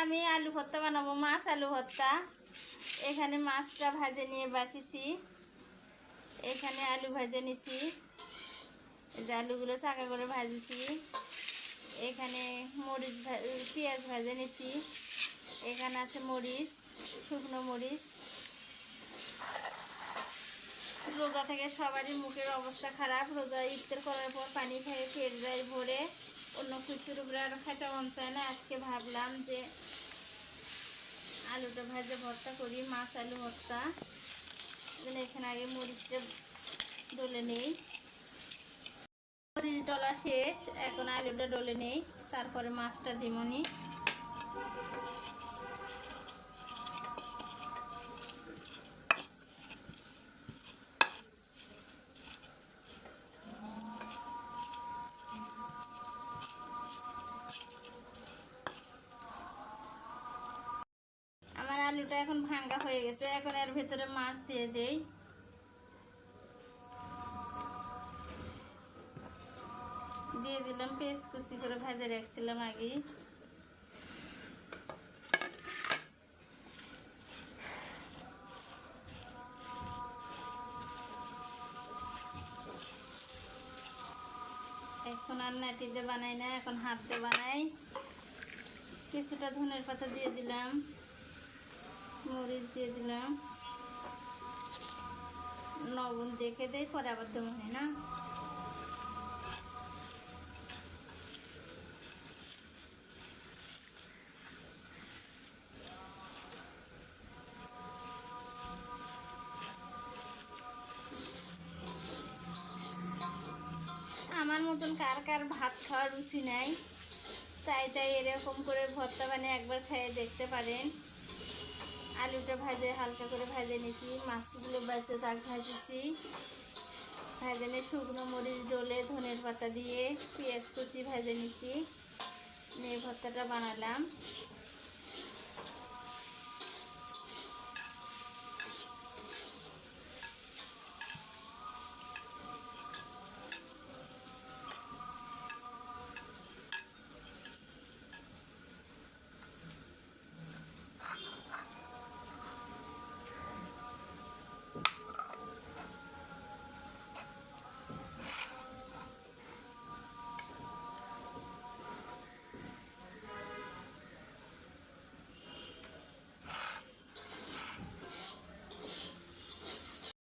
আমি আলু ভর্তা বানাবো, মাছ আলু ভর্তা। এখানে মাছটা ভাজে নিয়ে বাছিছি, এখানে আলু ভেজে নিছি, এই যে আলুগুলো চাকা করে ভাজেছি। এখানে মরিচ পেঁয়াজ ভেজে নিছি, এখানে আছে মরিচ, শুকনো মরিচ। রোজা থেকে সবারই মুখের অবস্থা খারাপ, রোজা ইফতার করার পর পানি খেয়ে পেট যায় ভরে, অন্য কিছুর উপরে আরও খেতে মন চায় না। আজকে ভাবলাম যে আলুটা ভেজে ভর্তা করি, মাছ আলু ভর্তা। এখানে আগে মরিচটা ডলে নেই, মরিচ ডলা শেষ, এখন আলুটা ডলে নেই, তারপরে মাছটা দিমনি। আমার আলুটা এখন ভাঙ্গা হয়ে গেছে, এখন এর ভেতরে মাছ দিয়ে দেই। দিয়ে দিলাম পেঁয়াজ কুচি করে ভেজে রাখছিলাম আগে। এখন আর নাটিতে বানাই না, এখন হাতে বানাই। কিছুটা ধনের পাতা দিয়ে দিলাম, মরিচ দিয়ে দিলাম, লবণ দেখে দেই, পরে আবার দেবো না। আমার মতন কার কার ভাত খাওয়ার রুচি নাই, তাই এরকম করে ভর্তা বানিয়ে একবার খেয়ে দেখতে পারেন। আলুটা ভাজে হালকা করে ভেজে নিয়েছি, মাছগুলো বেঁচে তাক ভাজেছি, ভেজে নিয়ে শুকনো মরিচ ডলে ধনের পাতা দিয়ে পেঁয়াজ কুচি ভেজে নিয়েছি, নিয়ে ভর্তাটা বানালাম।